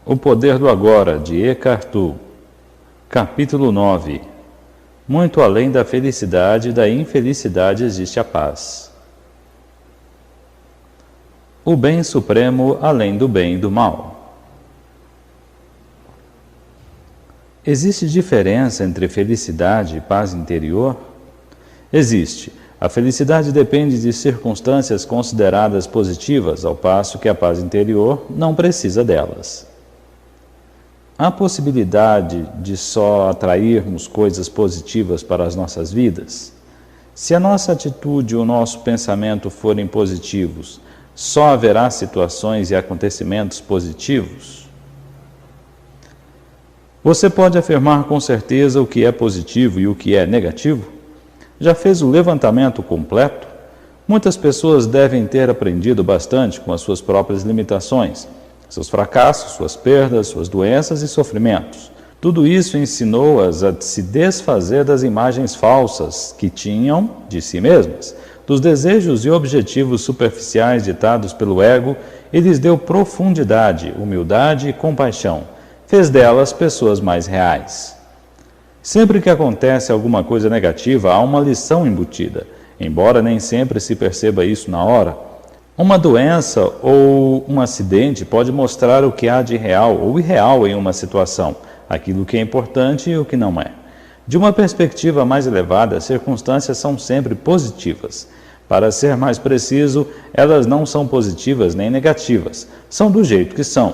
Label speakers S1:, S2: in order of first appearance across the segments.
S1: O Poder do Agora, de Eckhart Tolle. Capítulo 9. Muito além da felicidade e da infelicidade existe a paz. O bem supremo além do bem e do mal. Existe diferença entre felicidade e paz interior? Existe. A felicidade depende de circunstâncias consideradas positivas, ao passo que a paz interior não precisa delas. Há possibilidade de só atrairmos coisas positivas para as nossas vidas? Se a nossa atitude e o nosso pensamento forem positivos, só haverá situações e acontecimentos positivos? Você pode afirmar com certeza o que é positivo e o que é negativo? Já fez o levantamento completo? Muitas pessoas devem ter aprendido bastante com as suas próprias limitações, seus fracassos, suas perdas, suas doenças e sofrimentos. Tudo isso ensinou-as a se desfazer das imagens falsas que tinham de si mesmas, dos desejos e objetivos superficiais ditados pelo ego, e lhes deu profundidade, humildade e compaixão. Fez delas pessoas mais reais. Sempre que acontece alguma coisa negativa, há uma lição embutida, embora nem sempre se perceba isso na hora. Uma doença ou um acidente pode mostrar o que há de real ou irreal em uma situação, aquilo que é importante e o que não é. De uma perspectiva mais elevada, as circunstâncias são sempre positivas. Para ser mais preciso, elas não são positivas nem negativas, são do jeito que são.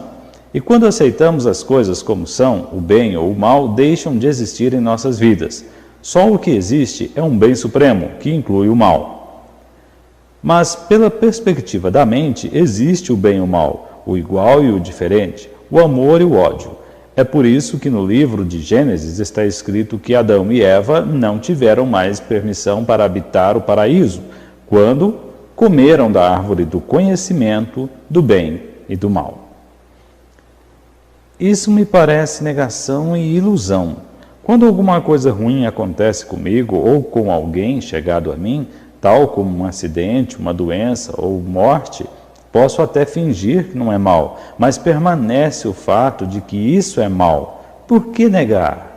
S1: E quando aceitamos as coisas como são, o bem ou o mal deixam de existir em nossas vidas. Só o que existe é um bem supremo, que inclui o mal. Mas, pela perspectiva da mente, existe o bem e o mal, o igual e o diferente, o amor e o ódio. É por isso que no livro de Gênesis está escrito que Adão e Eva não tiveram mais permissão para habitar o paraíso, quando comeram da árvore do conhecimento do bem e do mal. Isso me parece negação e ilusão. Quando alguma coisa ruim acontece comigo ou com alguém chegado a mim, tal como um acidente, uma doença ou morte, posso até fingir que não é mal, mas permanece o fato de que isso é mal. Por que negar?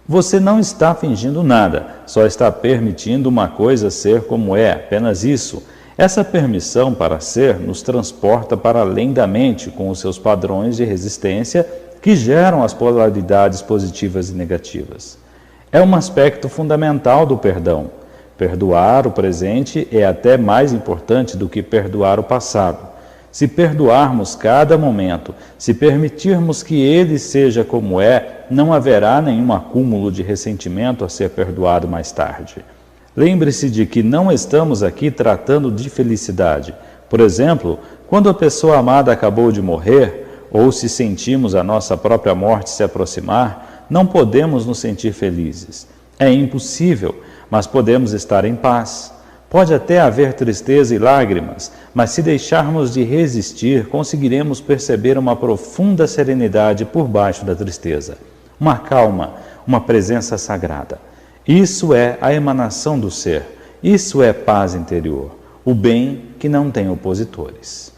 S1: Você não está fingindo nada, só está permitindo uma coisa ser como é, apenas isso. Essa permissão para ser nos transporta para além da mente com os seus padrões de resistência que geram as polaridades positivas e negativas. É um aspecto fundamental do perdão. Perdoar o presente é até mais importante do que perdoar o passado. Se perdoarmos cada momento, se permitirmos que ele seja como é, não haverá nenhum acúmulo de ressentimento a ser perdoado mais tarde. Lembre-se de que não estamos aqui tratando de felicidade. Por exemplo, quando a pessoa amada acabou de morrer, ou se sentimos a nossa própria morte se aproximar, não podemos nos sentir felizes. É impossível, mas podemos estar em paz. Pode até haver tristeza e lágrimas, mas se deixarmos de resistir, conseguiremos perceber uma profunda serenidade por baixo da tristeza. Uma calma, uma presença sagrada. Isso é a emanação do ser. Isso é paz interior, o bem que não tem opositores.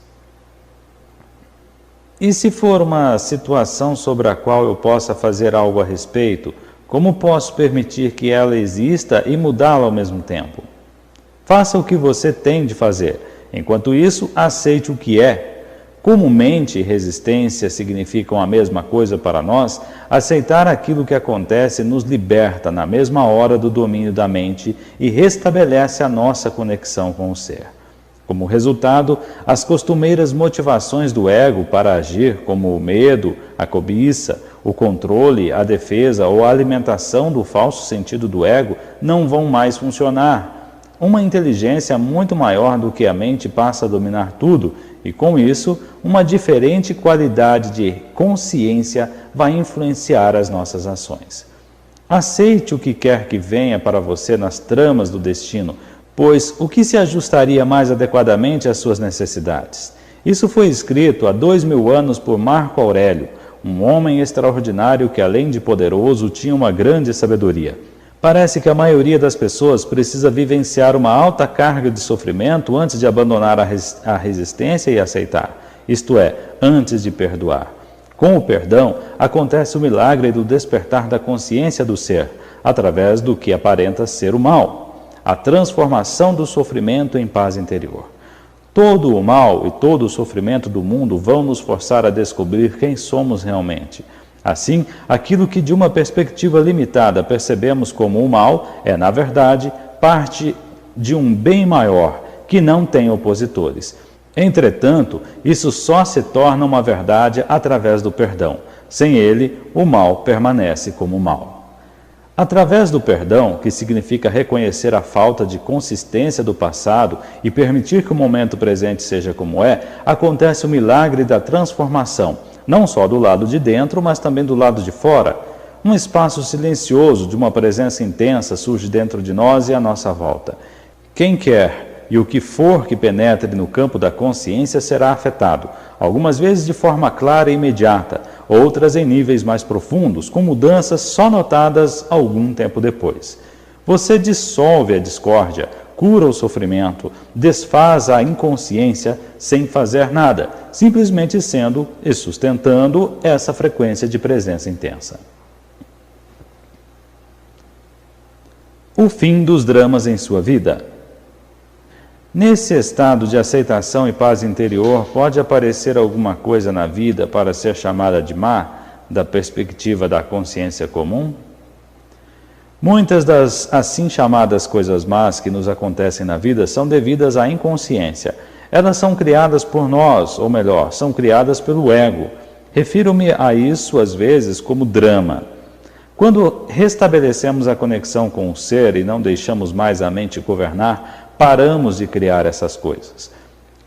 S1: E se for uma situação sobre a qual eu possa fazer algo a respeito, como posso permitir que ela exista e mudá-la ao mesmo tempo? Faça o que você tem de fazer. Enquanto isso, aceite o que é. Como mente e resistência significam a mesma coisa para nós, aceitar aquilo que acontece nos liberta na mesma hora do domínio da mente e restabelece a nossa conexão com o ser. Como resultado, as costumeiras motivações do ego para agir, como o medo, a cobiça, o controle, a defesa ou a alimentação do falso sentido do ego, não vão mais funcionar. Uma inteligência muito maior do que a mente passa a dominar tudo e, com isso, uma diferente qualidade de consciência vai influenciar as nossas ações. Aceite o que quer que venha para você nas tramas do destino, pois o que se ajustaria mais adequadamente às suas necessidades? Isso foi escrito há 2000 anos por Marco Aurélio, um homem extraordinário que, além de poderoso, tinha uma grande sabedoria. Parece que a maioria das pessoas precisa vivenciar uma alta carga de sofrimento antes de abandonar a resistência e aceitar. isto é, antes de perdoar. Com o perdão, acontece o milagre do despertar da consciência do ser, através do que aparenta ser o mal, a transformação do sofrimento em paz interior. Todo o mal e todo o sofrimento do mundo vão nos forçar a descobrir quem somos realmente. Assim, aquilo que de uma perspectiva limitada percebemos como o mal é, na verdade, parte de um bem maior, que não tem opositores. Entretanto, isso só se torna uma verdade através do perdão. Sem ele, o mal permanece como mal. Através do perdão, que significa reconhecer a falta de consistência do passado e permitir que o momento presente seja como é, acontece o milagre da transformação, não só do lado de dentro, mas também do lado de fora. Um espaço silencioso de uma presença intensa surge dentro de nós e à nossa volta. Quem quer e o que for que penetre no campo da consciência será afetado, algumas vezes de forma clara e imediata, outras em níveis mais profundos, com mudanças só notadas algum tempo depois. Você dissolve a discórdia, cura o sofrimento, desfaz a inconsciência sem fazer nada, simplesmente sendo e sustentando essa frequência de presença intensa. O fim dos dramas em sua vida. Nesse estado de aceitação e paz interior, pode aparecer alguma coisa na vida para ser chamada de má, da perspectiva da consciência comum? Muitas das assim chamadas coisas más que nos acontecem na vida são devidas à inconsciência. Elas são criadas por nós, ou melhor, são criadas pelo ego. Refiro-me a isso às vezes como drama. Quando restabelecemos a conexão com o ser e não deixamos mais a mente governar, paramos de criar essas coisas.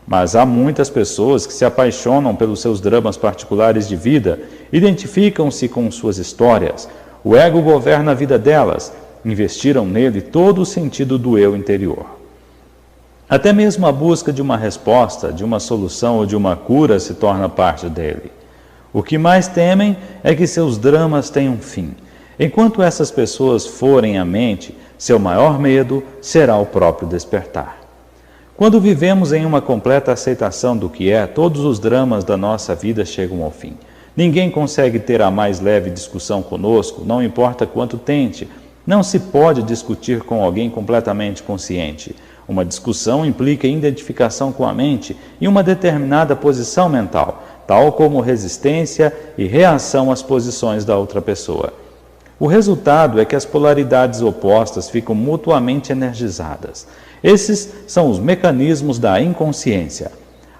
S1: Mas há muitas pessoas que se apaixonam pelos seus dramas particulares de vida, identificam-se com suas histórias. O ego governa a vida delas, investiram nele todo o sentido do eu interior. Até mesmo a busca de uma resposta, de uma solução ou de uma cura se torna parte dele. O que mais temem é que seus dramas tenham fim. Enquanto essas pessoas forem à mente, seu maior medo será o próprio despertar. Quando vivemos em uma completa aceitação do que é, todos os dramas da nossa vida chegam ao fim. Ninguém consegue ter a mais leve discussão conosco, não importa quanto tente. Não se pode discutir com alguém completamente consciente. Uma discussão implica identificação com a mente e uma determinada posição mental, tal como resistência e reação às posições da outra pessoa. O resultado é que as polaridades opostas ficam mutuamente energizadas. Esses são os mecanismos da inconsciência.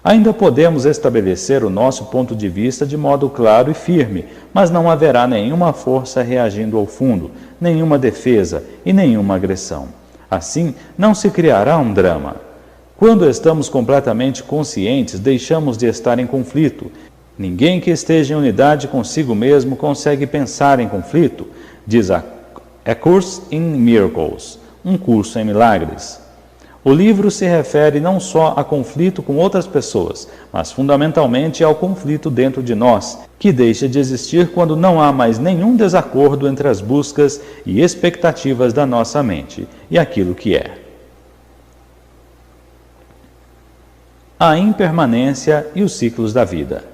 S1: Ainda podemos estabelecer o nosso ponto de vista de modo claro e firme, mas não haverá nenhuma força reagindo ao fundo, nenhuma defesa e nenhuma agressão. Assim, não se criará um drama. Quando estamos completamente conscientes, deixamos de estar em conflito. Ninguém que esteja em unidade consigo mesmo consegue pensar em conflito, diz A Course in Miracles, um curso em milagres. O livro se refere não só a conflito com outras pessoas, mas fundamentalmente ao conflito dentro de nós, que deixa de existir quando não há mais nenhum desacordo entre as buscas e expectativas da nossa mente e aquilo que é. A impermanência e os ciclos da vida.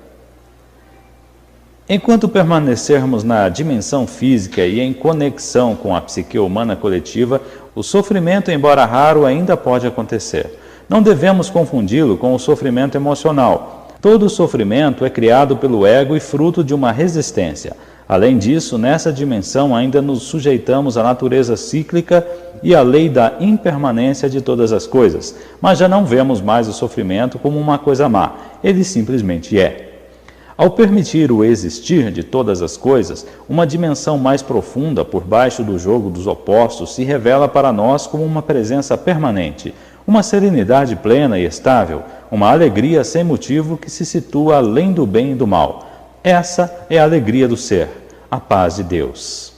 S1: Enquanto permanecermos na dimensão física e em conexão com a psique humana coletiva, o sofrimento, embora raro, ainda pode acontecer. Não devemos confundi-lo com o sofrimento emocional. Todo sofrimento é criado pelo ego e fruto de uma resistência. Além disso, nessa dimensão ainda nos sujeitamos à natureza cíclica e à lei da impermanência de todas as coisas, mas já não vemos mais o sofrimento como uma coisa má, ele simplesmente é. Ao permitir o existir de todas as coisas, uma dimensão mais profunda por baixo do jogo dos opostos se revela para nós como uma presença permanente, uma serenidade plena e estável, uma alegria sem motivo que se situa além do bem e do mal. Essa é a alegria do ser, a paz de Deus.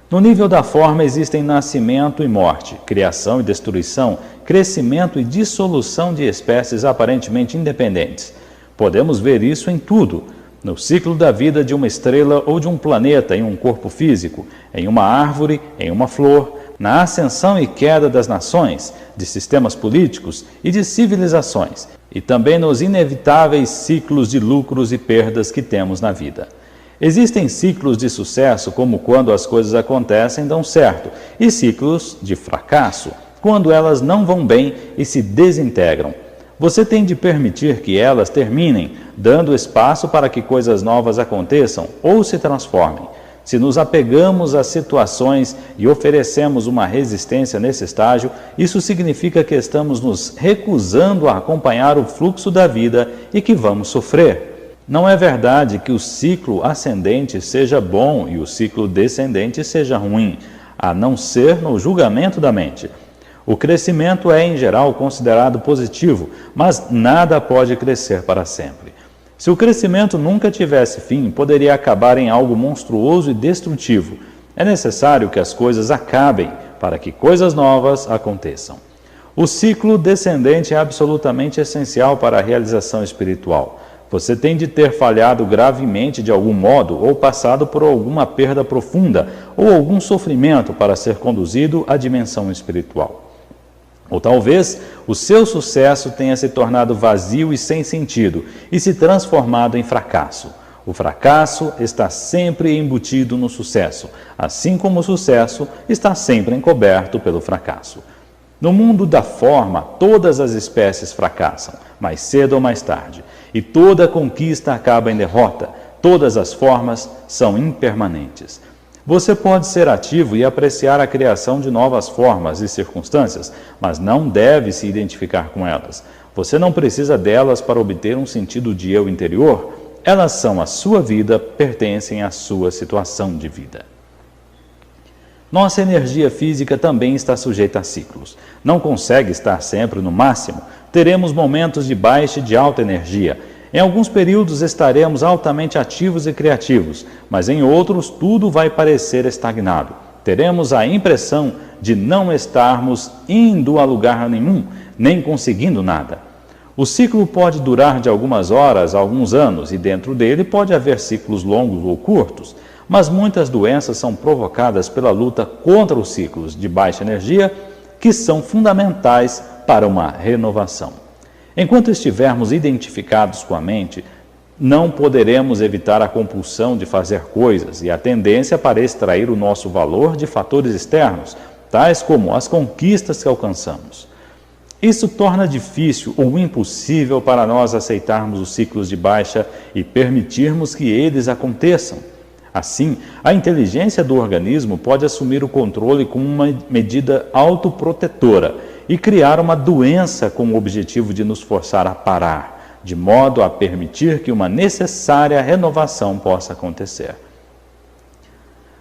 S1: No nível da forma existem nascimento e morte, criação e destruição, crescimento e dissolução de espécies aparentemente independentes. Podemos ver isso em tudo, no ciclo da vida de uma estrela ou de um planeta em um corpo físico, em uma árvore, em uma flor, na ascensão e queda das nações, de sistemas políticos e de civilizações. e também nos inevitáveis ciclos de lucros e perdas que temos na vida. Existem ciclos de sucesso, como quando as coisas acontecem e dão certo, e ciclos de fracasso, quando elas não vão bem e se desintegram. Você tem de permitir que elas terminem, dando espaço para que coisas novas aconteçam ou se transformem. Se nos apegamos às situações e oferecemos uma resistência nesse estágio, isso significa que estamos nos recusando a acompanhar o fluxo da vida e que vamos sofrer. Não é verdade que o ciclo ascendente seja bom e o ciclo descendente seja ruim, a não ser no julgamento da mente. O crescimento é, em geral, considerado positivo, mas nada pode crescer para sempre. Se o crescimento nunca tivesse fim, poderia acabar em algo monstruoso e destrutivo. É necessário que as coisas acabem para que coisas novas aconteçam. O ciclo descendente é absolutamente essencial para a realização espiritual. Você tem de ter falhado gravemente de algum modo ou passado por alguma perda profunda ou algum sofrimento para ser conduzido à dimensão espiritual. Ou talvez o seu sucesso tenha se tornado vazio e sem sentido e se transformado em fracasso. O fracasso está sempre embutido no sucesso, assim como o sucesso está sempre encoberto pelo fracasso. No mundo da forma, todas as espécies fracassam, mais cedo ou mais tarde, e toda conquista acaba em derrota. Todas as formas são impermanentes. Você pode ser ativo e apreciar a criação de novas formas e circunstâncias, mas não deve se identificar com elas. Você não precisa delas para obter um sentido de eu interior. Elas são a sua vida, pertencem à sua situação de vida. Nossa energia física também está sujeita a ciclos. Não consegue estar sempre no máximo. Teremos momentos de baixa e de alta energia. Em alguns períodos estaremos altamente ativos e criativos, mas em outros tudo vai parecer estagnado. Teremos a impressão de não estarmos indo a lugar nenhum, nem conseguindo nada. O ciclo pode durar de algumas horas a alguns anos, e dentro dele pode haver ciclos longos ou curtos, mas muitas doenças são provocadas pela luta contra os ciclos de baixa energia, que são fundamentais para uma renovação. Enquanto estivermos identificados com a mente, não poderemos evitar a compulsão de fazer coisas e a tendência para extrair o nosso valor de fatores externos, tais como as conquistas que alcançamos. Isso torna difícil ou impossível para nós aceitarmos os ciclos de baixa e permitirmos que eles aconteçam. Assim, a inteligência do organismo pode assumir o controle como uma medida autoprotetora e criar uma doença com o objetivo de nos forçar a parar, de modo a permitir que uma necessária renovação possa acontecer.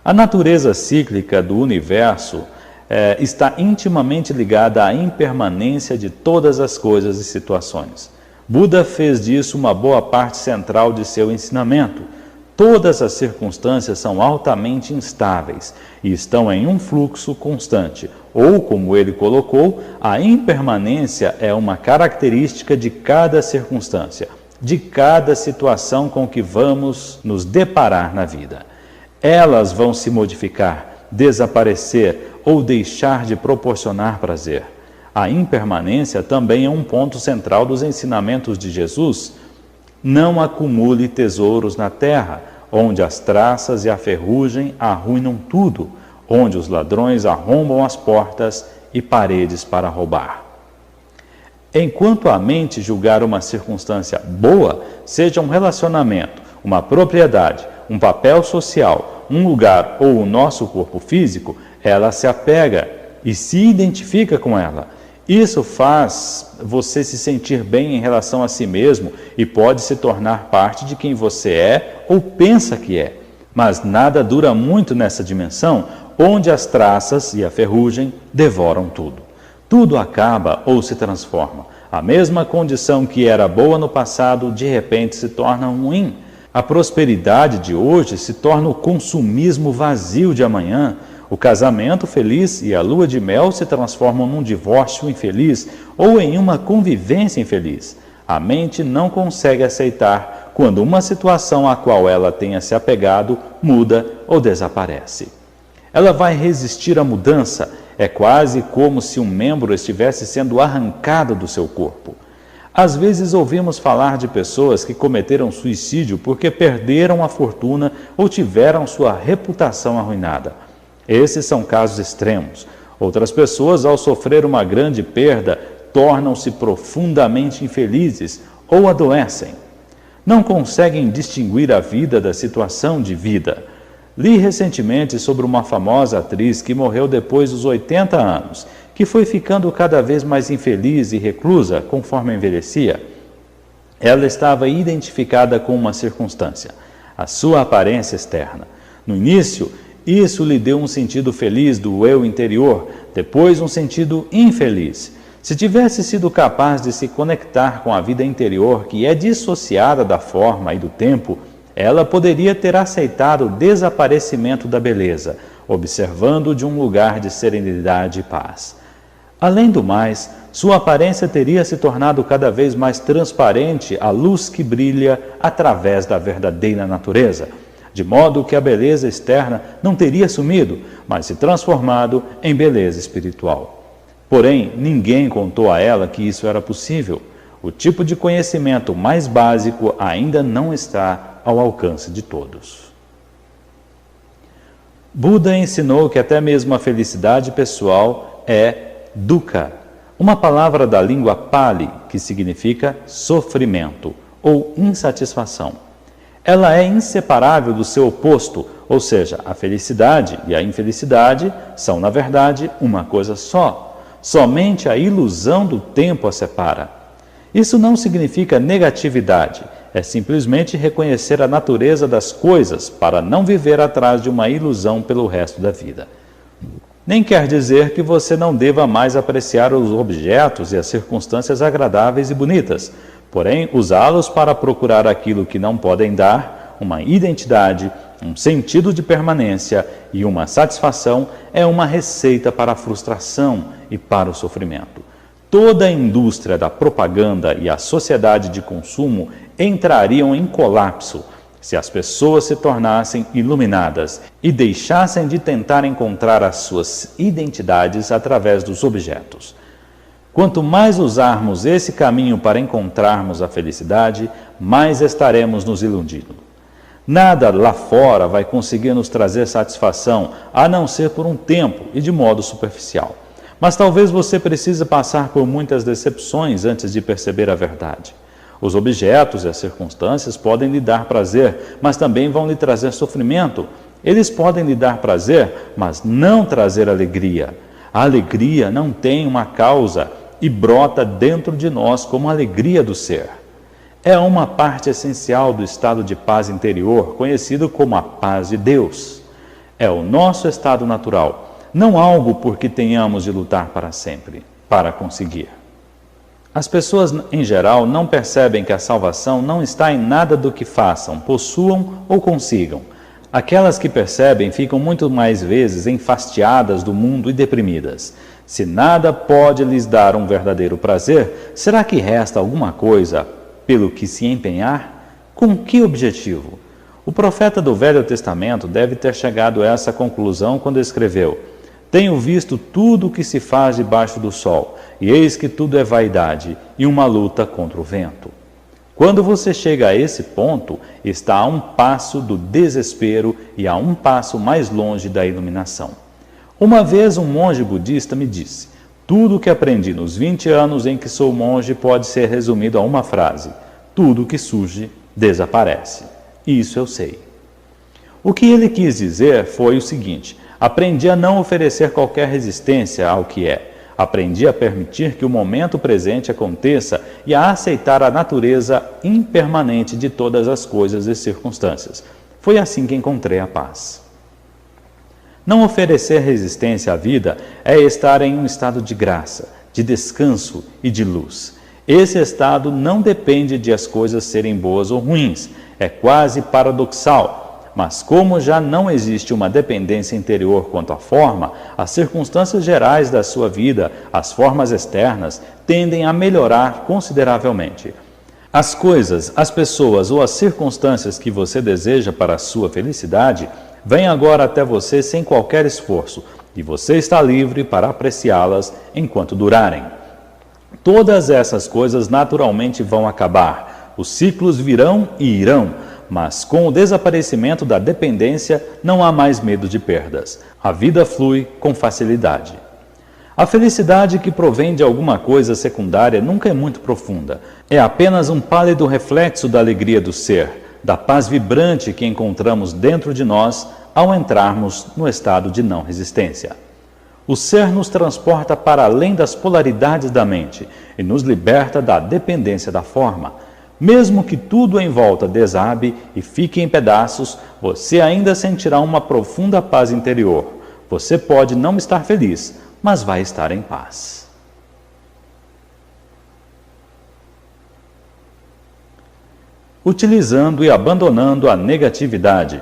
S1: A natureza cíclica do universo está intimamente ligada à impermanência de todas as coisas e situações. Buda fez disso uma boa parte central de seu ensinamento. Todas as circunstâncias são altamente instáveis e estão em um fluxo constante, ou, como ele colocou, a impermanência é uma característica de cada circunstância, de cada situação com que vamos nos deparar na vida. Elas vão se modificar, desaparecer ou deixar de proporcionar prazer. A impermanência também é um ponto central dos ensinamentos de Jesus. Não acumule tesouros na terra, onde as traças e a ferrugem arruinam tudo, onde os ladrões arrombam as portas e paredes para roubar. Enquanto a mente julgar uma circunstância boa, seja um relacionamento, uma propriedade, um papel social, um lugar ou o nosso corpo físico, ela se apega e se identifica com ela. Isso faz você se sentir bem em relação a si mesmo e pode se tornar parte de quem você é ou pensa que é. Mas nada dura muito nessa dimensão, onde as traças e a ferrugem devoram tudo. Tudo acaba ou se transforma. A mesma condição que era boa no passado, de repente se torna ruim. A prosperidade de hoje se torna o consumismo vazio de amanhã. O casamento feliz e a lua de mel se transformam num divórcio infeliz ou em uma convivência infeliz. A mente não consegue aceitar quando uma situação à qual ela tenha se apegado muda ou desaparece. Ela vai resistir à mudança. É quase como se um membro estivesse sendo arrancado do seu corpo. Às vezes ouvimos falar de pessoas que cometeram suicídio porque perderam a fortuna ou tiveram sua reputação arruinada. Esses são casos extremos. Outras pessoas, ao sofrer uma grande perda, tornam-se profundamente infelizes ou adoecem. Não conseguem distinguir a vida da situação de vida. Li recentemente sobre uma famosa atriz que morreu depois dos 80 anos, que foi ficando cada vez mais infeliz e reclusa conforme envelhecia. Ela estava identificada com uma circunstância, a sua aparência externa. No início, isso lhe deu um sentido feliz do eu interior, depois um sentido infeliz. Se tivesse sido capaz de se conectar com a vida interior, que é dissociada da forma e do tempo, ela poderia ter aceitado o desaparecimento da beleza, observando de um lugar de serenidade e paz. Além do mais, sua aparência teria se tornado cada vez mais transparente à luz que brilha através da verdadeira natureza, de modo que a beleza externa não teria sumido, mas se transformado em beleza espiritual. Porém, ninguém contou a ela que isso era possível. O tipo de conhecimento mais básico ainda não está ao alcance de todos. Buda ensinou que até mesmo a felicidade pessoal é dukkha, uma palavra da língua Pali que significa sofrimento ou insatisfação. Ela é inseparável do seu oposto, ou seja, a felicidade e a infelicidade são, na verdade, uma coisa só. Somente a ilusão do tempo a separa. Isso não significa negatividade, é simplesmente reconhecer a natureza das coisas para não viver atrás de uma ilusão pelo resto da vida. Nem quer dizer que você não deva mais apreciar os objetos e as circunstâncias agradáveis e bonitas, porém usá-los para procurar aquilo que não podem dar, uma identidade, um sentido de permanência e uma satisfação é uma receita para a frustração e para o sofrimento. Toda a indústria da propaganda e a sociedade de consumo entrariam em colapso se as pessoas se tornassem iluminadas e deixassem de tentar encontrar as suas identidades através dos objetos. Quanto mais usarmos esse caminho para encontrarmos a felicidade, mais estaremos nos iludindo. Nada lá fora vai conseguir nos trazer satisfação, a não ser por um tempo e de modo superficial. Mas talvez você precise passar por muitas decepções antes de perceber a verdade. Os objetos e as circunstâncias podem lhe dar prazer, mas também vão lhe trazer sofrimento. Eles podem lhe dar prazer, mas não trazer alegria. A alegria não tem uma causa e brota dentro de nós como a alegria do ser. É uma parte essencial do estado de paz interior, conhecido como a paz de Deus. É o nosso estado natural, não algo por que tenhamos de lutar para sempre, para conseguir. As pessoas, em geral, não percebem que a salvação não está em nada do que façam, possuam ou consigam. Aquelas que percebem ficam muito mais vezes enfastiadas do mundo e deprimidas. Se nada pode lhes dar um verdadeiro prazer, será que resta alguma coisa pelo que se empenhar? Com que objetivo? O profeta do Velho Testamento deve ter chegado a essa conclusão quando escreveu: tenho visto tudo o que se faz debaixo do sol, e eis que tudo é vaidade e uma luta contra o vento. Quando você chega a esse ponto, está a um passo do desespero e a um passo mais longe da iluminação. Uma vez um monge budista me disse: tudo o que aprendi nos 20 anos em que sou monge pode ser resumido a uma frase: tudo que surge, desaparece. Isso eu sei. O que ele quis dizer foi o seguinte: aprendi a não oferecer qualquer resistência ao que é. Aprendi a permitir que o momento presente aconteça e a aceitar a natureza impermanente de todas as coisas e circunstâncias. Foi assim que encontrei a paz. Não oferecer resistência à vida é estar em um estado de graça, de descanso e de luz. Esse estado não depende de as coisas serem boas ou ruins, é quase paradoxal. Mas como já não existe uma dependência interior quanto à forma, as circunstâncias gerais da sua vida, as formas externas, tendem a melhorar consideravelmente. As coisas, as pessoas ou as circunstâncias que você deseja para a sua felicidade vêm agora até você sem qualquer esforço, e você está livre para apreciá-las enquanto durarem. Todas essas coisas naturalmente vão acabar. Os ciclos virão e irão, mas com o desaparecimento da dependência não há mais medo de perdas. A vida flui com facilidade. A felicidade que provém de alguma coisa secundária nunca é muito profunda. É apenas um pálido reflexo da alegria do ser, da paz vibrante que encontramos dentro de nós ao entrarmos no estado de não resistência. O ser nos transporta para além das polaridades da mente e nos liberta da dependência da forma. Mesmo que tudo em volta desabe e fique em pedaços, você ainda sentirá uma profunda paz interior. Você pode não estar feliz, mas vai estar em paz. Utilizando e abandonando a negatividade.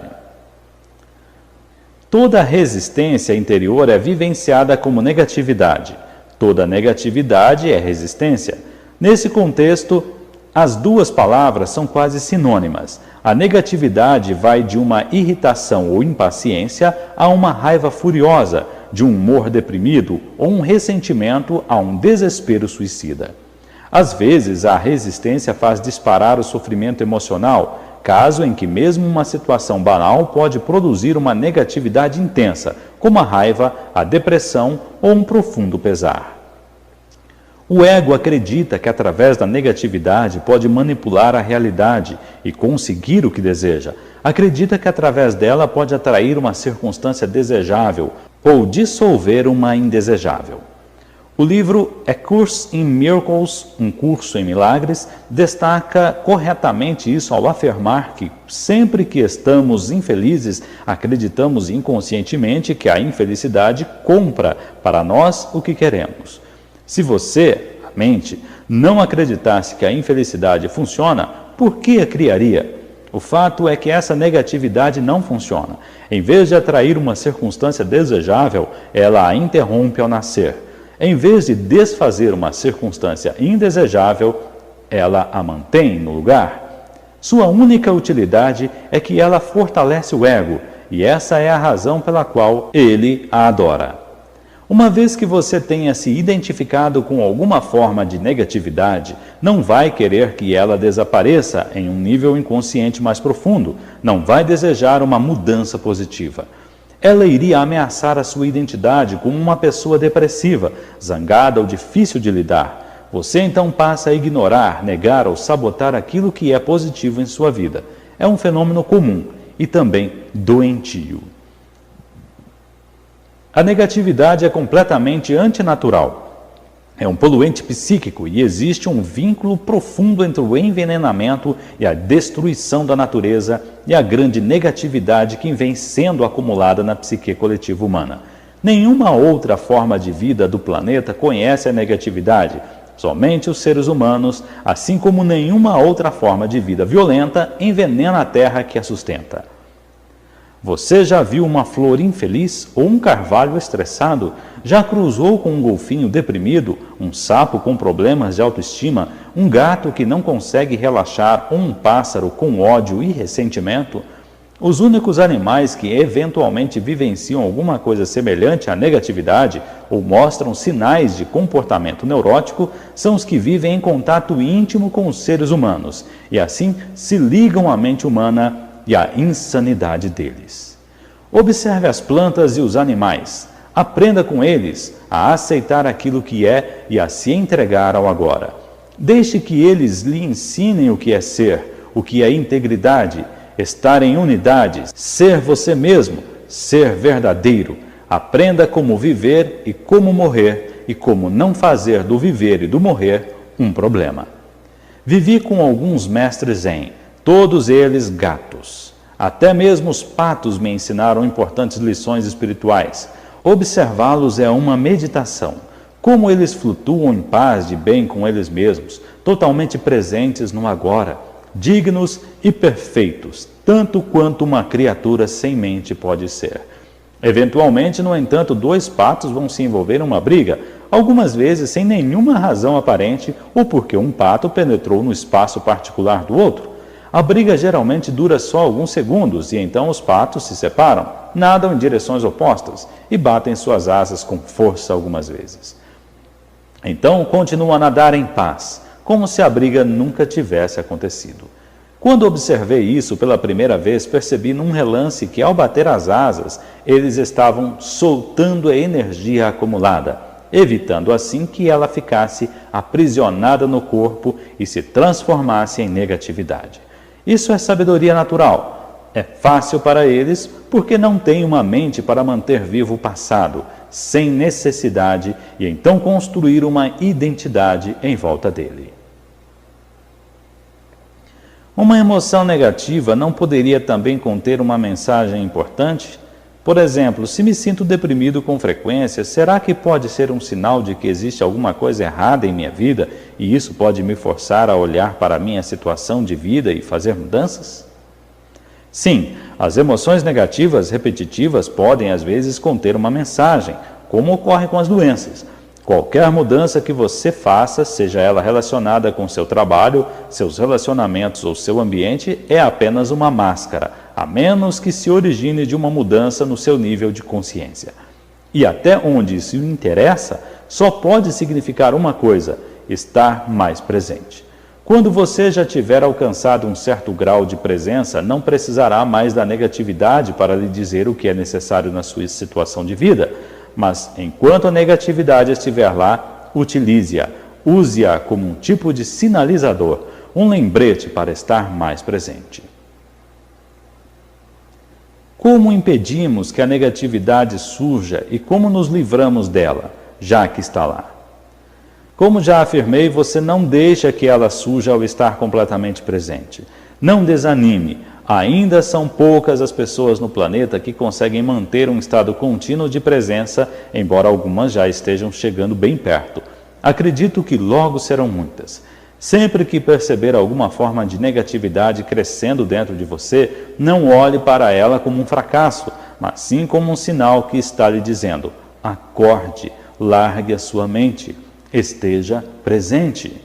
S1: Toda resistência interior é vivenciada como negatividade. Toda negatividade é resistência. Nesse contexto, as duas palavras são quase sinônimas. A negatividade vai de uma irritação ou impaciência a uma raiva furiosa, de um humor deprimido ou um ressentimento a um desespero suicida. Às vezes, a resistência faz disparar o sofrimento emocional, caso em que mesmo uma situação banal pode produzir uma negatividade intensa, como a raiva, a depressão ou um profundo pesar. O ego acredita que através da negatividade pode manipular a realidade e conseguir o que deseja. Acredita que através dela pode atrair uma circunstância desejável ou dissolver uma indesejável. O livro A Course in Miracles, um curso em milagres, destaca corretamente isso ao afirmar que sempre que estamos infelizes, acreditamos inconscientemente que a infelicidade compra para nós o que queremos. Se você, a mente, não acreditasse que a infelicidade funciona, por que a criaria? O fato é que essa negatividade não funciona. Em vez de atrair uma circunstância desejável, ela a interrompe ao nascer. Em vez de desfazer uma circunstância indesejável, ela a mantém no lugar. Sua única utilidade é que ela fortalece o ego, e essa é a razão pela qual ele a adora. Uma vez que você tenha se identificado com alguma forma de negatividade, não vai querer que ela desapareça em um nível inconsciente mais profundo, não vai desejar uma mudança positiva. Ela iria ameaçar a sua identidade como uma pessoa depressiva, zangada ou difícil de lidar. Você então passa a ignorar, negar ou sabotar aquilo que é positivo em sua vida. É um fenômeno comum e também doentio. A negatividade é completamente antinatural. É um poluente psíquico e existe um vínculo profundo entre o envenenamento e a destruição da natureza e a grande negatividade que vem sendo acumulada na psique coletiva humana. Nenhuma outra forma de vida do planeta conhece a negatividade. Somente os seres humanos, assim como nenhuma outra forma de vida violenta, envenena a terra que a sustenta. Você já viu uma flor infeliz ou um carvalho estressado? Já cruzou com um golfinho deprimido, um sapo com problemas de autoestima, um gato que não consegue relaxar ou um pássaro com ódio e ressentimento? Os únicos animais que eventualmente vivenciam alguma coisa semelhante à negatividade ou mostram sinais de comportamento neurótico são os que vivem em contato íntimo com os seres humanos e assim se ligam à mente humana e a insanidade deles. Observe as plantas e os animais. Aprenda com eles a aceitar aquilo que é e a se entregar ao agora. Deixe que eles lhe ensinem o que é ser, o que é integridade, estar em unidade, ser você mesmo, ser verdadeiro. Aprenda como viver e como morrer e como não fazer do viver e do morrer um problema. Vivi com alguns mestres zen, todos eles gatos. Até mesmo os patos me ensinaram importantes lições espirituais. Observá-los é uma meditação. Como eles flutuam em paz de bem com eles mesmos, totalmente presentes no agora, dignos e perfeitos, tanto quanto uma criatura sem mente pode ser. Eventualmente, no entanto, dois patos vão se envolver em uma briga, algumas vezes sem nenhuma razão aparente ou porque um pato penetrou no espaço particular do outro. A briga geralmente dura só alguns segundos e então os patos se separam, nadam em direções opostas e batem suas asas com força algumas vezes. Então continua a nadar em paz, como se a briga nunca tivesse acontecido. Quando observei isso pela primeira vez, percebi num relance que, ao bater as asas, eles estavam soltando a energia acumulada, evitando assim que ela ficasse aprisionada no corpo e se transformasse em negatividade. Isso é sabedoria natural. É fácil para eles porque não têm uma mente para manter vivo o passado, sem necessidade, e então construir uma identidade em volta dele. Uma emoção negativa não poderia também conter uma mensagem importante? Por exemplo, se me sinto deprimido com frequência, será que pode ser um sinal de que existe alguma coisa errada em minha vida e isso pode me forçar a olhar para a minha situação de vida e fazer mudanças? Sim, as emoções negativas repetitivas podem às vezes conter uma mensagem, como ocorre com as doenças. Qualquer mudança que você faça, seja ela relacionada com seu trabalho, seus relacionamentos ou seu ambiente, é apenas uma máscara, a menos que se origine de uma mudança no seu nível de consciência. E até onde isso interessa, só pode significar uma coisa: estar mais presente. Quando você já tiver alcançado um certo grau de presença, não precisará mais da negatividade para lhe dizer o que é necessário na sua situação de vida. Mas, enquanto a negatividade estiver lá, utilize-a. Use-a como um tipo de sinalizador, um lembrete para estar mais presente. Como impedimos que a negatividade surja e como nos livramos dela, já que está lá? Como já afirmei, você não deixa que ela surja ao estar completamente presente. Não desanime. Ainda são poucas as pessoas no planeta que conseguem manter um estado contínuo de presença, embora algumas já estejam chegando bem perto. Acredito que logo serão muitas. Sempre que perceber alguma forma de negatividade crescendo dentro de você, não olhe para ela como um fracasso, mas sim como um sinal que está lhe dizendo: acorde, largue a sua mente, esteja presente.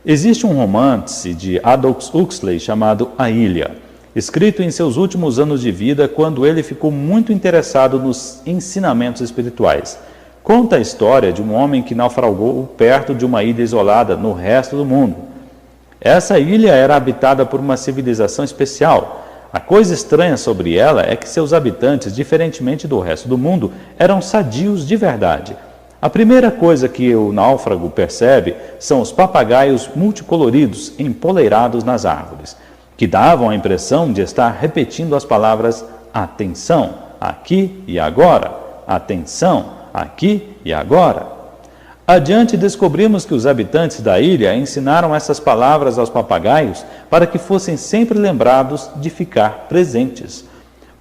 S1: Existe um romance de Aldous Huxley chamado A Ilha, escrito em seus últimos anos de vida, quando ele ficou muito interessado nos ensinamentos espirituais. Conta a história de um homem que naufragou perto de uma ilha isolada no resto do mundo. Essa ilha era habitada por uma civilização especial. A coisa estranha sobre ela é que seus habitantes, diferentemente do resto do mundo, eram sadios de verdade. A primeira coisa que o náufrago percebe são os papagaios multicoloridos empoleirados nas árvores, que davam a impressão de estar repetindo as palavras atenção, aqui e agora, atenção, aqui e agora. Adiante descobrimos que os habitantes da ilha ensinaram essas palavras aos papagaios para que fossem sempre lembrados de ficar presentes.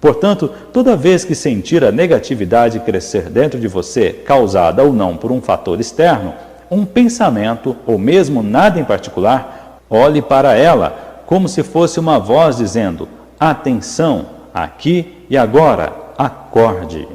S1: Portanto, toda vez que sentir a negatividade crescer dentro de você, causada ou não por um fator externo, um pensamento ou mesmo nada em particular, olhe para ela como se fosse uma voz dizendo: atenção, aqui e agora, acorde.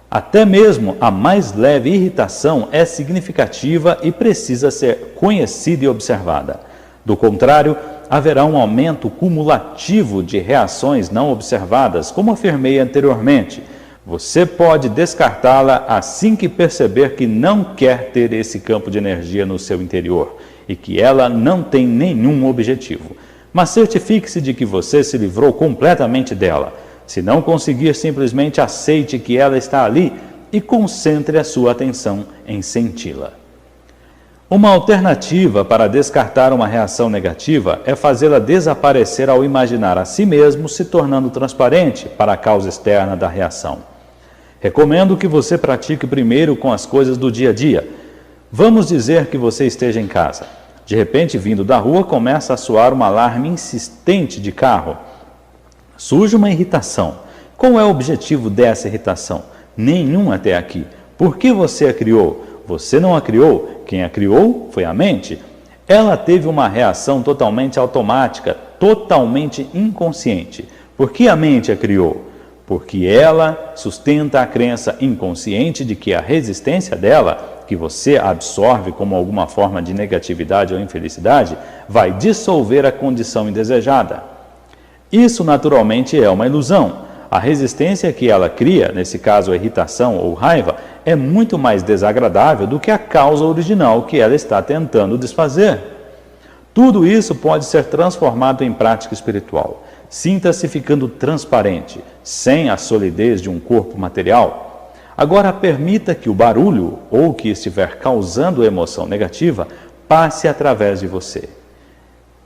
S1: Até mesmo a mais leve irritação é significativa e precisa ser conhecida e observada. Do contrário, haverá um aumento cumulativo de reações não observadas, como afirmei anteriormente. Você pode descartá-la assim que perceber que não quer ter esse campo de energia no seu interior e que ela não tem nenhum objetivo. Mas certifique-se de que você se livrou completamente dela. Se não conseguir, simplesmente aceite que ela está ali e concentre a sua atenção em senti-la. Uma alternativa para descartar uma reação negativa é fazê-la desaparecer ao imaginar a si mesmo se tornando transparente para a causa externa da reação. Recomendo que você pratique primeiro com as coisas do dia a dia. Vamos dizer que você esteja em casa. De repente, vindo da rua, começa a soar um alarme insistente de carro. Surge uma irritação. Qual é o objetivo dessa irritação? Nenhum até aqui. Por que você a criou? Você não a criou. Quem a criou foi a mente. Ela teve uma reação totalmente automática, totalmente inconsciente. Por que a mente a criou? Porque ela sustenta a crença inconsciente de que a resistência dela, que você absorve como alguma forma de negatividade ou infelicidade, vai dissolver a condição indesejada. Isso naturalmente é uma ilusão. A resistência que ela cria, nesse caso a irritação ou raiva, é muito mais desagradável do que a causa original que ela está tentando desfazer. Tudo isso pode ser transformado em prática espiritual. Sinta-se ficando transparente, sem a solidez de um corpo material. Agora permita que o barulho, ou o que estiver causando emoção negativa, passe através de você.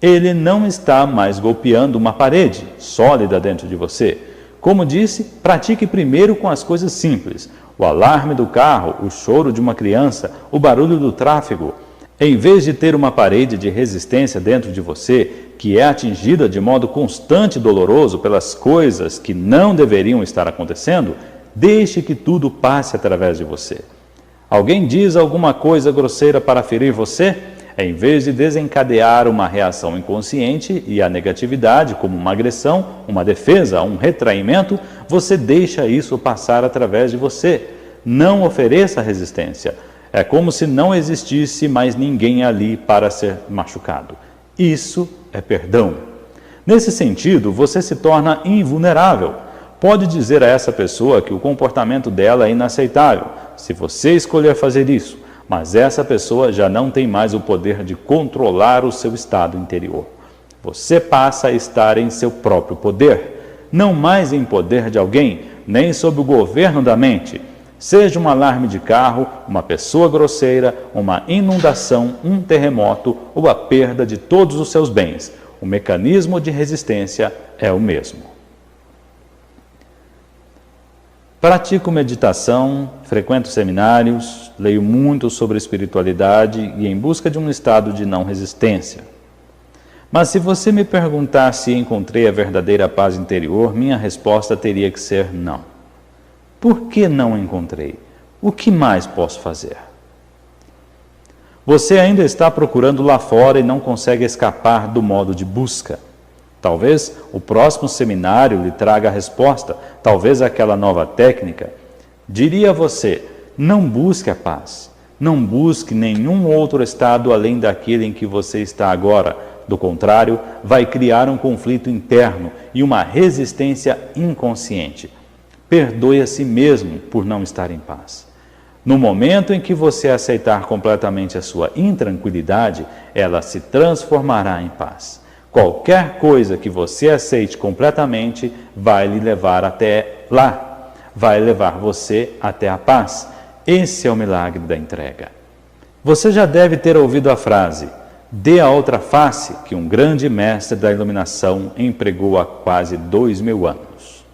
S1: Ele não está mais golpeando uma parede sólida dentro de você. Como disse, pratique primeiro com as coisas simples. O alarme do carro, o choro de uma criança, o barulho do tráfego. Em vez de ter uma parede de resistência dentro de você, que é atingida de modo constante e doloroso pelas coisas que não deveriam estar acontecendo, deixe que tudo passe através de você. Alguém diz alguma coisa grosseira para ferir você? Em vez de desencadear uma reação inconsciente e a negatividade, como uma agressão, uma defesa, um retraimento, você deixa isso passar através de você. Não ofereça resistência. É como se não existisse mais ninguém ali para ser machucado. Isso é perdão. Nesse sentido, você se torna invulnerável. Pode dizer a essa pessoa que o comportamento dela é inaceitável, se você escolher fazer isso, mas essa pessoa já não tem mais o poder de controlar o seu estado interior. Você passa a estar em seu próprio poder, não mais em poder de alguém, nem sob o governo da mente. Seja um alarme de carro, uma pessoa grosseira, uma inundação, um terremoto ou a perda de todos os seus bens. O mecanismo de resistência é o mesmo. Pratico meditação, frequento seminários, leio muito sobre espiritualidade e em busca de um estado de não resistência. Mas se você me perguntar se encontrei a verdadeira paz interior, minha resposta teria que ser não. Por que não encontrei? O que mais posso fazer? Você ainda está procurando lá fora e não consegue escapar do modo de busca. Talvez o próximo seminário lhe traga a resposta, talvez aquela nova técnica. Diria a você, não busque a paz, não busque nenhum outro estado além daquele em que você está agora. Do contrário, vai criar um conflito interno e uma resistência inconsciente. Perdoe a si mesmo por não estar em paz. No momento em que você aceitar completamente a sua intranquilidade, ela se transformará em paz. Qualquer coisa que você aceite completamente vai lhe levar até lá, vai levar você até a paz. Esse é o milagre da entrega. Você já deve ter ouvido a frase, dê a outra face, que um grande mestre da iluminação empregou há quase 2000 anos.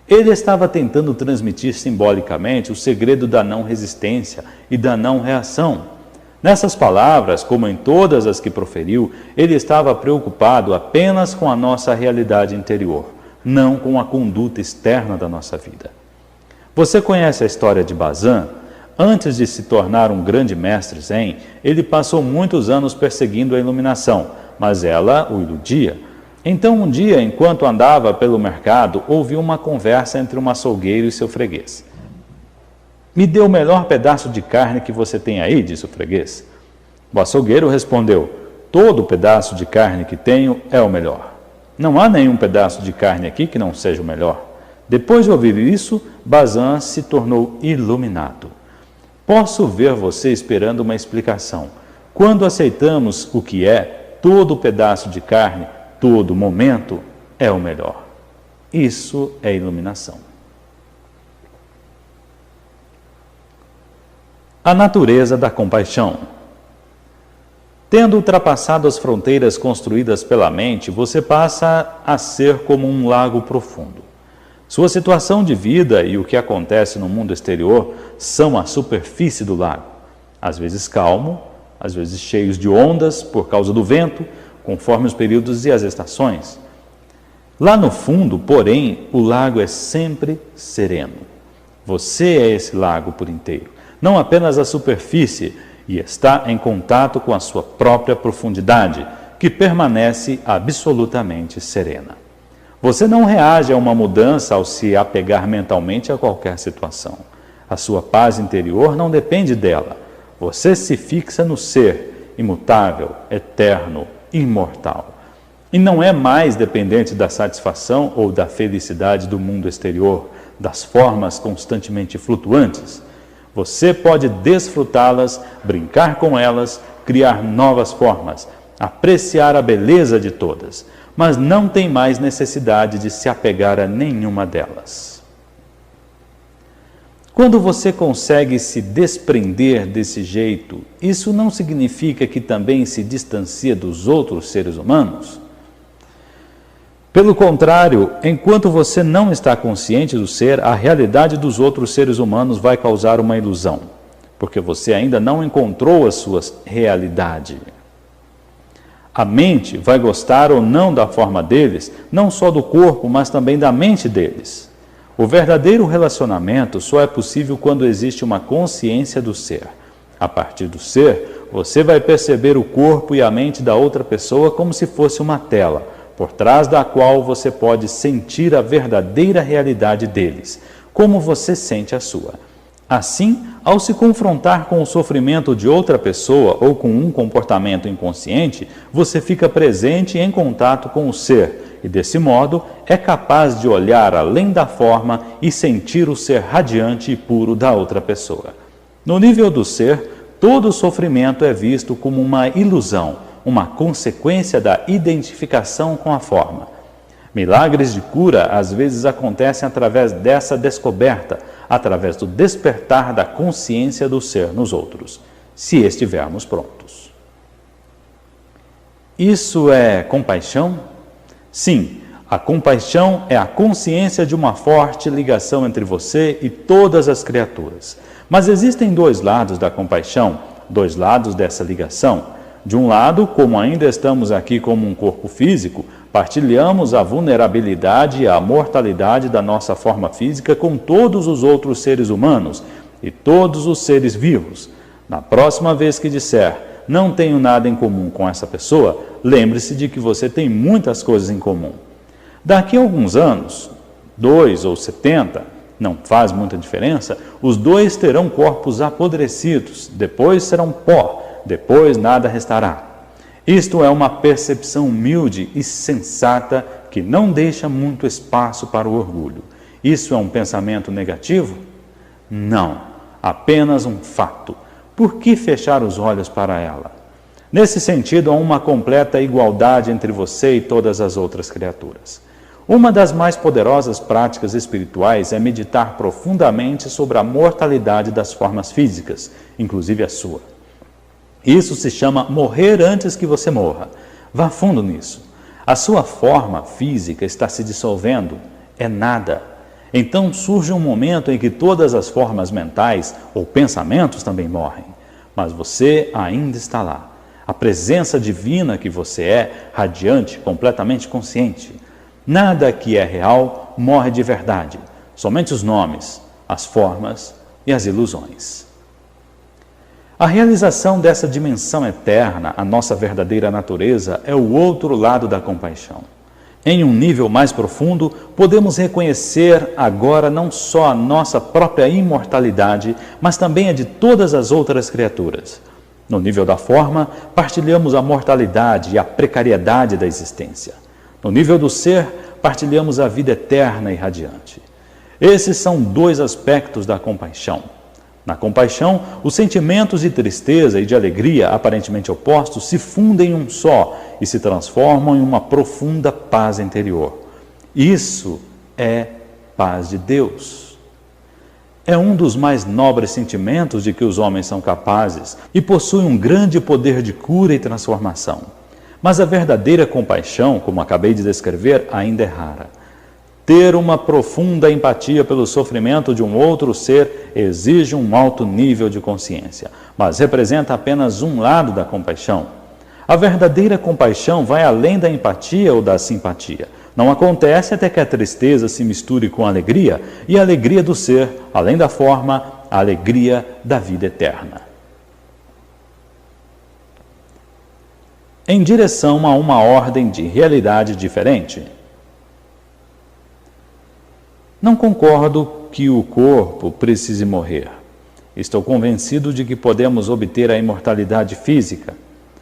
S1: Ele estava tentando transmitir simbolicamente o segredo da não resistência e da não reação. Nessas palavras, como em todas as que proferiu, ele estava preocupado apenas com a nossa realidade interior, não com a conduta externa da nossa vida. Você conhece a história de Bazan? Antes de se tornar um grande mestre zen, ele passou muitos anos perseguindo a iluminação, mas ela o iludia. Então, um dia, enquanto andava pelo mercado, ouviu uma conversa entre um açougueiro e seu freguês. Me dê o melhor pedaço de carne que você tem aí, disse o freguês. O açougueiro respondeu, todo pedaço de carne que tenho é o melhor. Não há nenhum pedaço de carne aqui que não seja o melhor. Depois de ouvir isso, Bazan se tornou iluminado. Posso ver você esperando uma explicação. Quando aceitamos o que é, todo pedaço de carne, todo momento é o melhor. Isso é iluminação. A natureza da compaixão. Tendo ultrapassado as fronteiras construídas pela mente, você passa a ser como um lago profundo. Sua situação de vida e o que acontece no mundo exterior são a superfície do lago, às vezes calmo, às vezes cheios de ondas por causa do vento, conforme os períodos e as estações. Lá no fundo, porém, o lago é sempre sereno. Você é esse lago por inteiro, não apenas a superfície, e está em contato com a sua própria profundidade, que permanece absolutamente serena. Você não reage a uma mudança ao se apegar mentalmente a qualquer situação. A sua paz interior não depende dela. Você se fixa no ser, imutável, eterno, imortal. E não é mais dependente da satisfação ou da felicidade do mundo exterior, das formas constantemente flutuantes. Você pode desfrutá-las, brincar com elas, criar novas formas, apreciar a beleza de todas, mas não tem mais necessidade de se apegar a nenhuma delas. Quando você consegue se desprender desse jeito, isso não significa que também se distancia dos outros seres humanos? Pelo contrário, enquanto você não está consciente do ser, a realidade dos outros seres humanos vai causar uma ilusão, porque você ainda não encontrou a sua realidade. A mente vai gostar ou não da forma deles, não só do corpo, mas também da mente deles. O verdadeiro relacionamento só é possível quando existe uma consciência do ser. A partir do ser, você vai perceber o corpo e a mente da outra pessoa como se fosse uma tela, por trás da qual você pode sentir a verdadeira realidade deles, como você sente a sua. Assim, ao se confrontar com o sofrimento de outra pessoa ou com um comportamento inconsciente, você fica presente em contato com o ser e, desse modo, é capaz de olhar além da forma e sentir o ser radiante e puro da outra pessoa. No nível do ser, todo sofrimento é visto como uma ilusão, uma consequência da identificação com a forma. Milagres de cura às vezes acontecem através dessa descoberta, através do despertar da consciência do ser nos outros, se estivermos prontos. Isso é compaixão? Sim, a compaixão é a consciência de uma forte ligação entre você e todas as criaturas. Mas existem dois lados da compaixão, dois lados dessa ligação. De um lado, como ainda estamos aqui como um corpo físico, partilhamos a vulnerabilidade e a mortalidade da nossa forma física com todos os outros seres humanos e todos os seres vivos. Na próxima vez que disser, não tenho nada em comum com essa pessoa, lembre-se de que você tem muitas coisas em comum. Daqui a alguns anos, 2 ou 70, não faz muita diferença, os dois terão corpos apodrecidos, depois serão pó, depois nada restará. Isto é uma percepção humilde e sensata que não deixa muito espaço para o orgulho. Isso é um pensamento negativo? Não, apenas um fato. Por que fechar os olhos para ela? Nesse sentido, há uma completa igualdade entre você e todas as outras criaturas. Uma das mais poderosas práticas espirituais é meditar profundamente sobre a mortalidade das formas físicas, inclusive a sua. Isso se chama morrer antes que você morra. Vá fundo nisso. A sua forma física está se dissolvendo, é nada. Então surge um momento em que todas as formas mentais ou pensamentos também morrem. Mas você ainda está lá. A presença divina que você é, radiante, completamente consciente. Nada que é real morre de verdade. Somente os nomes, as formas e as ilusões. A realização dessa dimensão eterna, a nossa verdadeira natureza, é o outro lado da compaixão. Em um nível mais profundo, podemos reconhecer agora não só a nossa própria imortalidade, mas também a de todas as outras criaturas. No nível da forma, partilhamos a mortalidade e a precariedade da existência. No nível do ser, partilhamos a vida eterna e radiante. Esses são dois aspectos da compaixão. Na compaixão, os sentimentos de tristeza e de alegria, aparentemente opostos, se fundem em um só e se transformam em uma profunda paz interior. Isso é paz de Deus. É um dos mais nobres sentimentos de que os homens são capazes e possui um grande poder de cura e transformação. Mas a verdadeira compaixão, como acabei de descrever, ainda é rara. Ter uma profunda empatia pelo sofrimento de um outro ser exige um alto nível de consciência, mas representa apenas um lado da compaixão. A verdadeira compaixão vai além da empatia ou da simpatia. Não acontece até que a tristeza se misture com a alegria, e a alegria do ser, além da forma, a alegria da vida eterna. Em direção a uma ordem de realidade diferente. Não concordo que o corpo precise morrer. Estou convencido de que podemos obter a imortalidade física.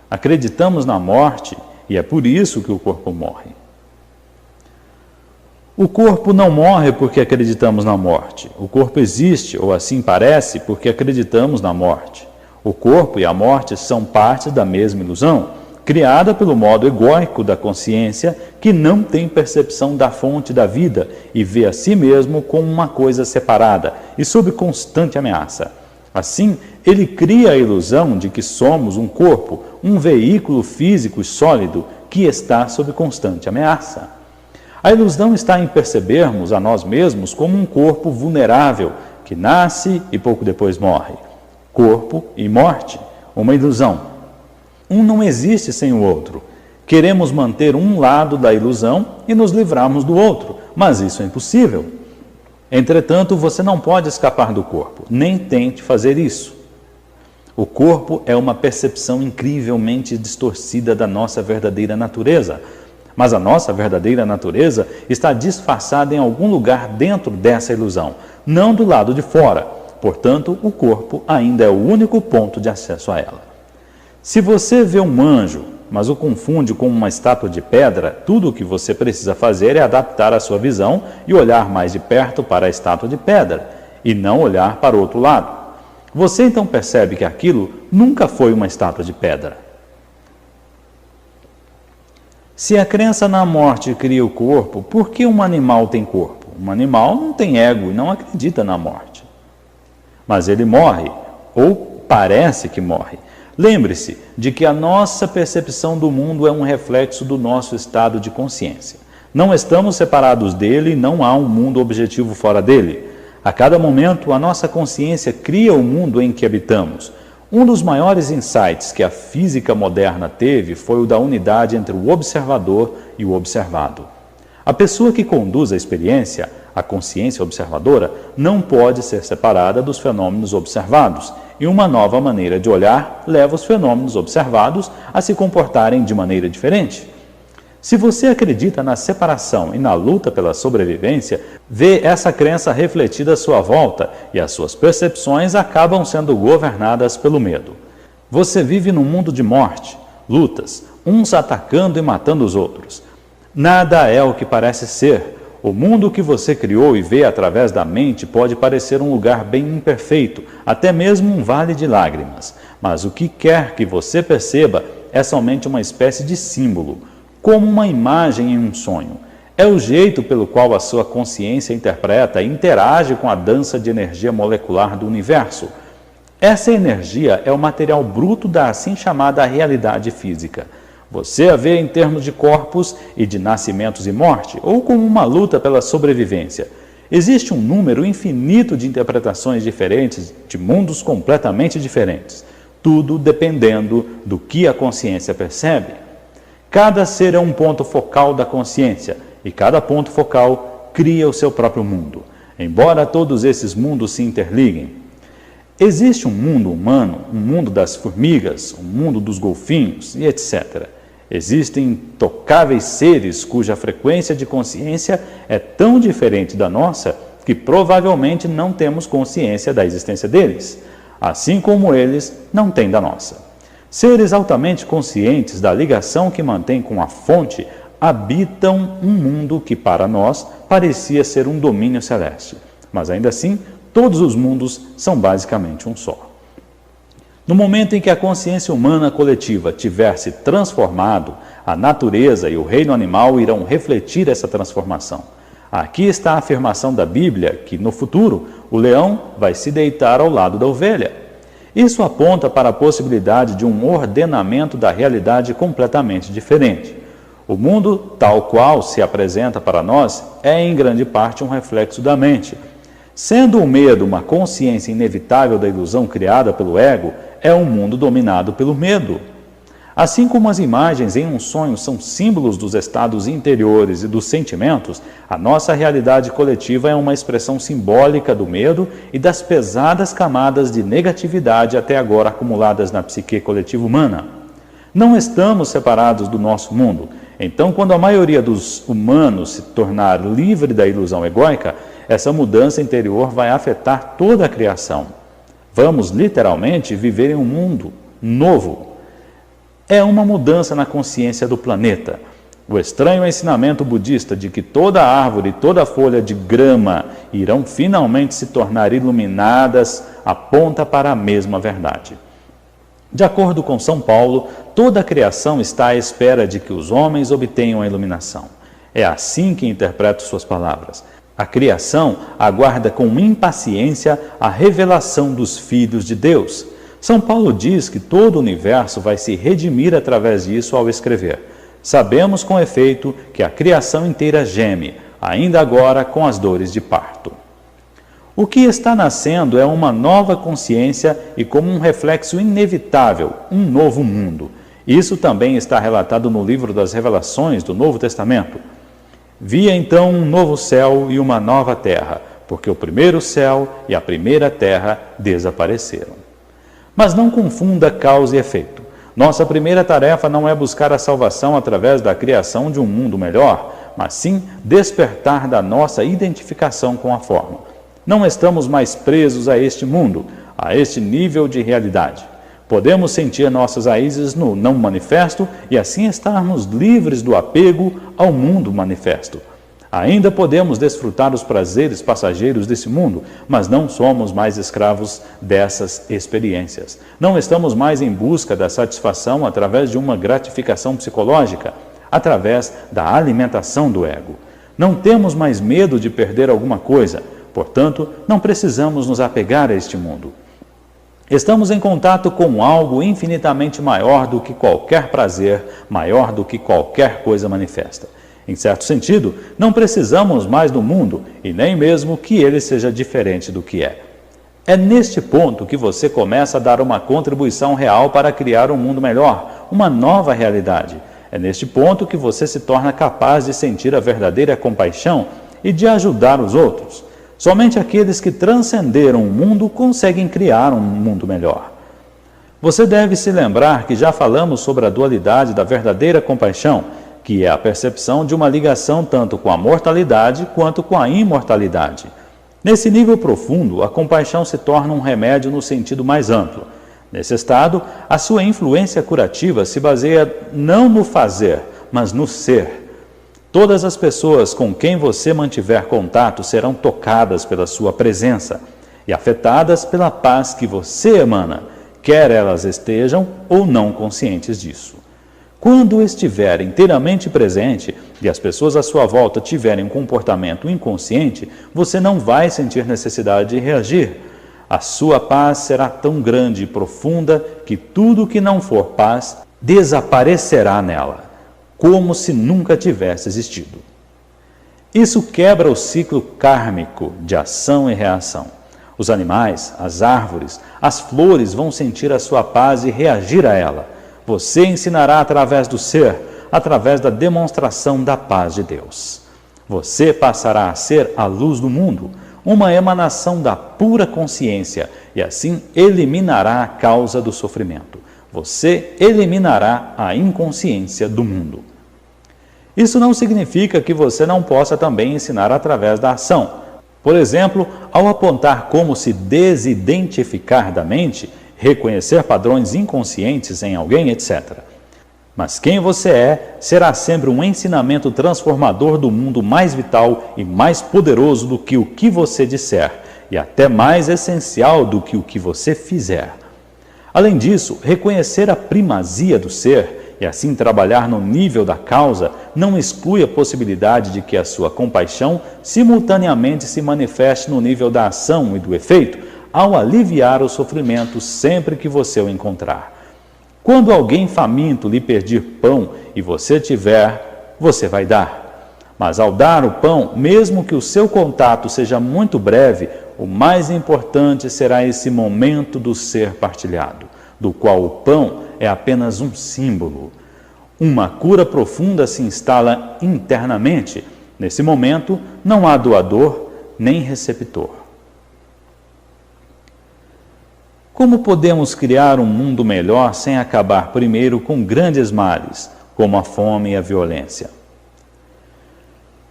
S1: Acreditamos na morte e é por isso que o corpo morre. O corpo não morre porque acreditamos na morte. O corpo existe, ou assim parece, porque acreditamos na morte. O corpo e a morte são partes da mesma ilusão, criada pelo modo egóico da consciência que não tem percepção da fonte da vida e vê a si mesmo como uma coisa separada e sob constante ameaça. Assim, ele cria a ilusão de que somos um corpo, um veículo físico e sólido que está sob constante ameaça. A ilusão está em percebermos a nós mesmos como um corpo vulnerável que nasce e pouco depois morre. Corpo e morte, uma ilusão. Um não existe sem o outro. Queremos manter um lado da ilusão e nos livrarmos do outro, mas isso é impossível. Entretanto, você não pode escapar do corpo, nem tente fazer isso. O corpo é uma percepção incrivelmente distorcida da nossa verdadeira natureza, mas a nossa verdadeira natureza está disfarçada em algum lugar dentro dessa ilusão, não do lado de fora. Portanto, o corpo ainda é o único ponto de acesso a ela. Se você vê um anjo, mas o confunde com uma estátua de pedra, tudo o que você precisa fazer é adaptar a sua visão e olhar mais de perto para a estátua de pedra, e não olhar para o outro lado. Você então percebe que aquilo nunca foi uma estátua de pedra. Se a crença na morte cria o corpo, por que um animal tem corpo? Um animal não tem ego e não acredita na morte. Mas ele morre, ou parece que morre. Lembre-se de que a nossa percepção do mundo é um reflexo do nosso estado de consciência. Não estamos separados dele e não há um mundo objetivo fora dele. A cada momento, a nossa consciência cria o mundo em que habitamos. Um dos maiores insights que a física moderna teve foi o da unidade entre o observador e o observado. A pessoa que conduz a experiência, a consciência observadora, não pode ser separada dos fenômenos observados, e uma nova maneira de olhar leva os fenômenos observados a se comportarem de maneira diferente. Se você acredita na separação e na luta pela sobrevivência, vê essa crença refletida à sua volta e as suas percepções acabam sendo governadas pelo medo. Você vive num mundo de morte, lutas, uns atacando e matando os outros. Nada é o que parece ser. O mundo que você criou e vê através da mente pode parecer um lugar bem imperfeito, até mesmo um vale de lágrimas. Mas o que quer que você perceba é somente uma espécie de símbolo, como uma imagem em um sonho. É o jeito pelo qual a sua consciência interpreta e interage com a dança de energia molecular do universo. Essa energia é o material bruto da assim chamada realidade física. Você a vê em termos de corpos e de nascimentos e morte, ou como uma luta pela sobrevivência. Existe um número infinito de interpretações diferentes, de mundos completamente diferentes, tudo dependendo do que a consciência percebe. Cada ser é um ponto focal da consciência, e cada ponto focal cria o seu próprio mundo, embora todos esses mundos se interliguem. Existe um mundo humano, um mundo das formigas, um mundo dos golfinhos e etc. Existem intocáveis seres cuja frequência de consciência é tão diferente da nossa que provavelmente não temos consciência da existência deles, assim como eles não têm da nossa. Seres altamente conscientes da ligação que mantêm com a fonte habitam um mundo que para nós parecia ser um domínio celeste, mas ainda assim todos os mundos são basicamente um só. No momento em que a consciência humana coletiva tiver se transformado, a natureza e o reino animal irão refletir essa transformação. Aqui está a afirmação da Bíblia que, no futuro, o leão vai se deitar ao lado da ovelha. Isso aponta para a possibilidade de um ordenamento da realidade completamente diferente. O mundo, tal qual se apresenta para nós, é em grande parte um reflexo da mente. Sendo o medo uma consciência inevitável da ilusão criada pelo ego, é um mundo dominado pelo medo. Assim como as imagens em um sonho são símbolos dos estados interiores e dos sentimentos, a nossa realidade coletiva é uma expressão simbólica do medo e das pesadas camadas de negatividade até agora acumuladas na psique coletiva humana. Não estamos separados do nosso mundo. Então, quando a maioria dos humanos se tornar livre da ilusão egóica, essa mudança interior vai afetar toda a criação. Vamos, literalmente, viver em um mundo novo. É uma mudança na consciência do planeta. O estranho ensinamento budista de que toda árvore e toda folha de grama irão finalmente se tornar iluminadas aponta para a mesma verdade. De acordo com São Paulo, toda a criação está à espera de que os homens obtenham a iluminação. É assim que interpreto suas palavras. A criação aguarda com impaciência a revelação dos filhos de Deus. São Paulo diz que todo o universo vai se redimir através disso ao escrever: sabemos com efeito que a criação inteira geme, ainda agora com as dores de parto. O que está nascendo é uma nova consciência e, como um reflexo inevitável, um novo mundo. Isso também está relatado no livro das Revelações do Novo Testamento. Vi então um novo céu e uma nova terra, porque o primeiro céu e a primeira terra desapareceram. Mas não confunda causa e efeito. Nossa primeira tarefa não é buscar a salvação através da criação de um mundo melhor, mas sim despertar da nossa identificação com a forma. Não estamos mais presos a este mundo, a este nível de realidade. Podemos sentir nossas raízes no não manifesto e assim estarmos livres do apego ao mundo manifesto. Ainda podemos desfrutar os prazeres passageiros desse mundo, mas não somos mais escravos dessas experiências. Não estamos mais em busca da satisfação através de uma gratificação psicológica, através da alimentação do ego. Não temos mais medo de perder alguma coisa, portanto, não precisamos nos apegar a este mundo. Estamos em contato com algo infinitamente maior do que qualquer prazer, maior do que qualquer coisa manifesta. Em certo sentido, não precisamos mais do mundo e nem mesmo que ele seja diferente do que é. É neste ponto que você começa a dar uma contribuição real para criar um mundo melhor, uma nova realidade. É neste ponto que você se torna capaz de sentir a verdadeira compaixão e de ajudar os outros. Somente aqueles que transcenderam o mundo conseguem criar um mundo melhor. Você deve se lembrar que já falamos sobre a dualidade da verdadeira compaixão, que é a percepção de uma ligação tanto com a mortalidade quanto com a imortalidade. Nesse nível profundo, a compaixão se torna um remédio no sentido mais amplo. Nesse estado, a sua influência curativa se baseia não no fazer, mas no ser. Todas as pessoas com quem você mantiver contato serão tocadas pela sua presença e afetadas pela paz que você emana, quer elas estejam ou não conscientes disso. Quando estiver inteiramente presente e as pessoas à sua volta tiverem um comportamento inconsciente, você não vai sentir necessidade de reagir. A sua paz será tão grande e profunda que tudo que não for paz desaparecerá nela, como se nunca tivesse existido. Isso quebra o ciclo kármico de ação e reação. Os animais, as árvores, as flores vão sentir a sua paz e reagir a ela. Você ensinará através do ser, através da demonstração da paz de Deus. Você passará a ser a luz do mundo, uma emanação da pura consciência, e assim eliminará a causa do sofrimento. Você eliminará a inconsciência do mundo. Isso não significa que você não possa também ensinar através da ação. Por exemplo, ao apontar como se desidentificar da mente, reconhecer padrões inconscientes em alguém, etc. Mas quem você é será sempre um ensinamento transformador do mundo mais vital e mais poderoso do que o que você disser, e até mais essencial do que o que você fizer. Além disso, reconhecer a primazia do ser e assim trabalhar no nível da causa não exclui a possibilidade de que a sua compaixão simultaneamente se manifeste no nível da ação e do efeito, ao aliviar o sofrimento sempre que você o encontrar. Quando alguém faminto lhe pedir pão e você tiver, você vai dar. Mas ao dar o pão, mesmo que o seu contato seja muito breve, o mais importante será esse momento do ser partilhado, do qual o pão é apenas um símbolo. Uma cura profunda se instala internamente. Nesse momento, não há doador nem receptor. Como podemos criar um mundo melhor sem acabar primeiro com grandes males, como a fome e a violência?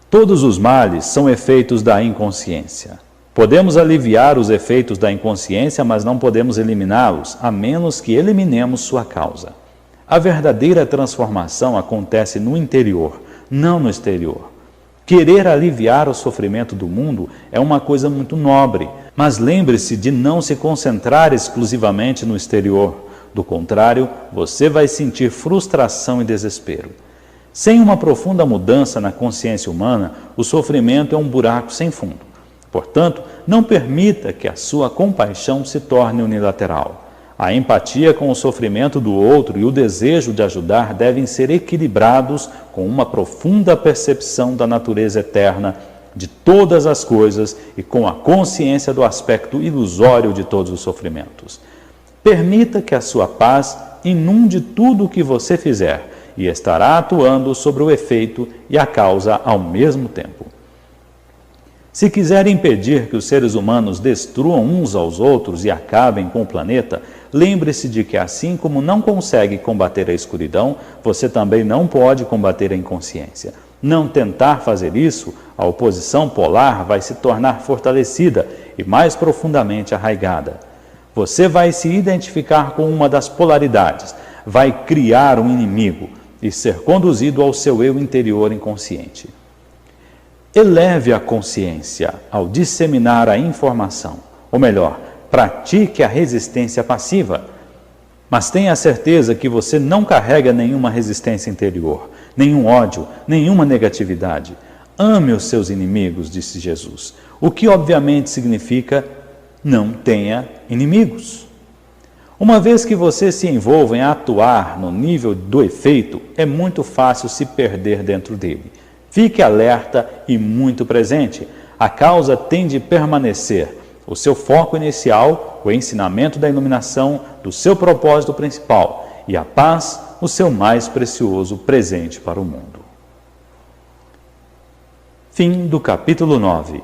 S1: Todos os males são efeitos da inconsciência. Podemos aliviar os efeitos da inconsciência, mas não podemos eliminá-los, a menos que eliminemos sua causa. A verdadeira transformação acontece no interior, não no exterior. Querer aliviar o sofrimento do mundo é uma coisa muito nobre, mas lembre-se de não se concentrar exclusivamente no exterior. Do contrário, você vai sentir frustração e desespero. Sem uma profunda mudança na consciência humana, o sofrimento é um buraco sem fundo. Portanto, não permita que a sua compaixão se torne unilateral. A empatia com o sofrimento do outro e o desejo de ajudar devem ser equilibrados com uma profunda percepção da natureza eterna de todas as coisas e com a consciência do aspecto ilusório de todos os sofrimentos. Permita que a sua paz inunde tudo o que você fizer e estará atuando sobre o efeito e a causa ao mesmo tempo. Se quiser impedir que os seres humanos destruam uns aos outros e acabem com o planeta, lembre-se de que assim como não consegue combater a escuridão, você também não pode combater a inconsciência. Não tentar fazer isso, a oposição polar vai se tornar fortalecida e mais profundamente arraigada. Você vai se identificar com uma das polaridades, vai criar um inimigo e ser conduzido ao seu eu interior inconsciente. Eleve a consciência ao disseminar a informação, ou melhor, pratique a resistência passiva. Mas tenha certeza que você não carrega nenhuma resistência interior, nenhum ódio, nenhuma negatividade. Ame os seus inimigos, disse Jesus, o que obviamente significa não tenha inimigos. Uma vez que você se envolva em atuar no nível do efeito, é muito fácil se perder dentro dele. Fique alerta e muito presente. A causa tem de permanecer. O seu foco inicial, o ensinamento da iluminação, do seu propósito principal, e a paz, o seu mais precioso presente para o mundo. Fim do capítulo 9.